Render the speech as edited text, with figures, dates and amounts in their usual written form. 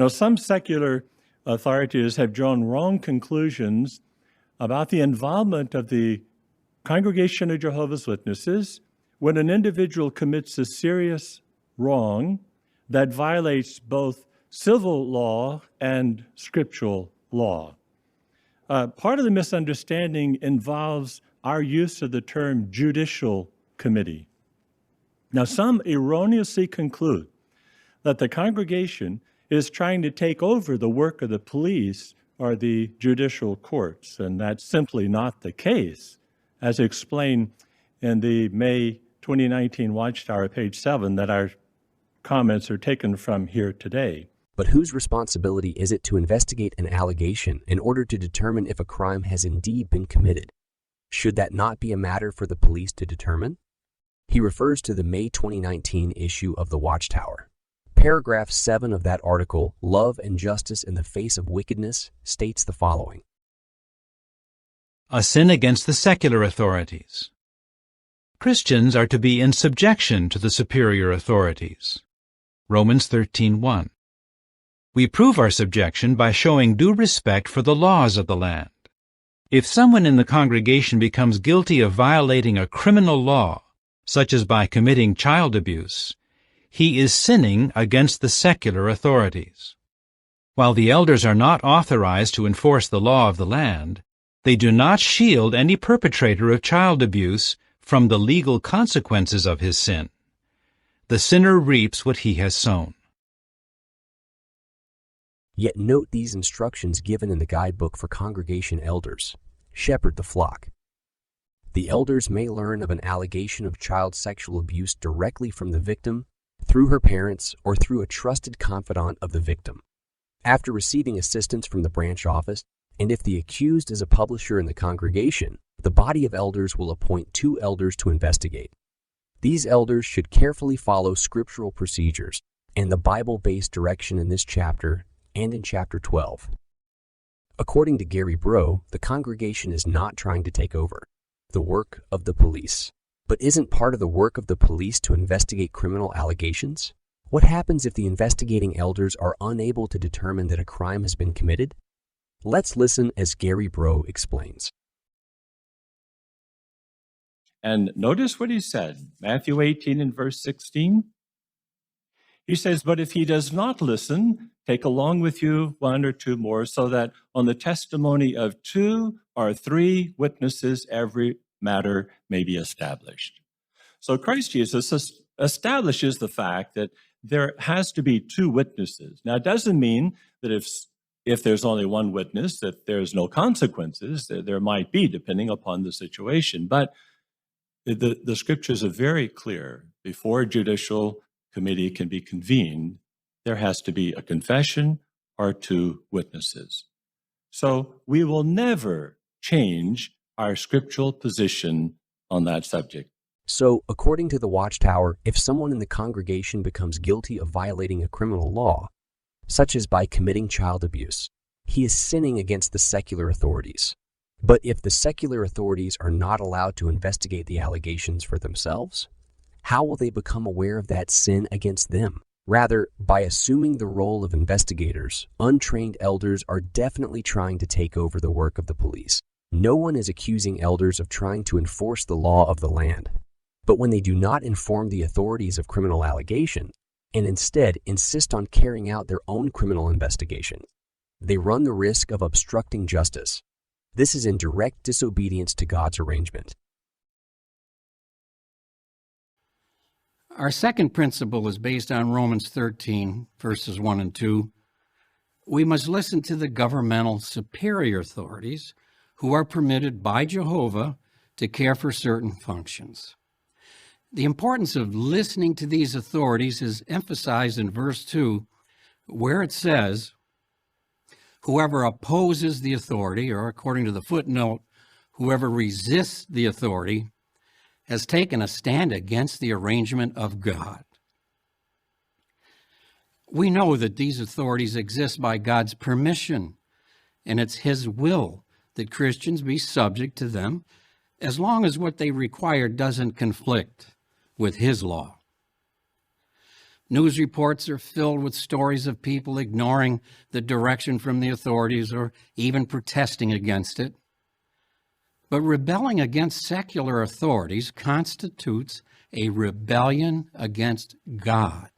Some secular authorities have drawn wrong conclusions about the involvement of the Congregation of Jehovah's Witnesses when an individual commits a serious wrong that violates both civil law and scriptural law. Part of the misunderstanding involves our use of the term judicial committee. Now, some erroneously conclude that the congregation is trying to take over the work of the police or the judicial courts, and that's simply not the case, as explained in the May 2019 Watchtower, page 7, that our comments are taken from here today. But whose responsibility is it to investigate an allegation in order to determine if a crime has indeed been committed? Should that not be a matter for the police to determine? He refers to the May 2019 issue of the Watchtower. Paragraph 7 of that article, Love and Justice in the Face of Wickedness, states the following. A sin against the secular authorities. Christians are to be in subjection to the superior authorities. Romans 13:1. We prove our subjection by showing due respect for the laws of the land. If someone in the congregation becomes guilty of violating a criminal law, such as by committing child abuse, he is sinning against the secular authorities. While the elders are not authorized to enforce the law of the land, they do not shield any perpetrator of child abuse from the legal consequences of his sin. The sinner reaps what he has sown. Yet note these instructions given in the guidebook for congregation elders. Shepherd the flock. The elders may learn of an allegation of child sexual abuse directly from the victim, through her parents, or through a trusted confidant of the victim. After receiving assistance from the branch office, and if the accused is a publisher in the congregation, the body of elders will appoint 2 elders to investigate. These elders should carefully follow scriptural procedures and the Bible-based direction in this chapter and in chapter 12. According to Gary Breaux, the congregation is not trying to take over the work of the police. But isn't part of the work of the police to investigate criminal allegations? What happens if the investigating elders are unable to determine that a crime has been committed? Let's listen as Gary Breaux explains. And notice what he said, Matthew 18 and verse 16. He says, but if he does not listen, take along with you 1 or 2 more, so that on the testimony of 2 or 3 witnesses, every matter may be established. So Christ Jesus establishes the fact that there has to be 2 witnesses. Now, it doesn't mean that if there's only 1 witness, that there's no consequences. There might be, depending upon the situation. But the scriptures are very clear. Before a judicial committee can be convened, there has to be a confession or 2 witnesses. So we will never change our scriptural position on that subject. So, according to the Watchtower, if someone in the congregation becomes guilty of violating a criminal law, such as by committing child abuse, he is sinning against the secular authorities. But if the secular authorities are not allowed to investigate the allegations for themselves, how will they become aware of that sin against them? Rather, by assuming the role of investigators, untrained elders are definitely trying to take over the work of the police. No one is accusing elders of trying to enforce the law of the land. But when they do not inform the authorities of criminal allegations, and instead insist on carrying out their own criminal investigation, they run the risk of obstructing justice. This is in direct disobedience to God's arrangement. Our second principle is based on Romans 13, verses 1 and 2. We must listen to the governmental superior authorities who are permitted by Jehovah to care for certain functions. The importance of listening to these authorities is emphasized in verse 2, where it says, whoever opposes the authority, or according to the footnote, whoever resists the authority, has taken a stand against the arrangement of God. We know that these authorities exist by God's permission, and it's His will that Christians be subject to them as long as what they require doesn't conflict with His law. News reports are filled with stories of people ignoring the direction from the authorities or even protesting against it. But rebelling against secular authorities constitutes a rebellion against God.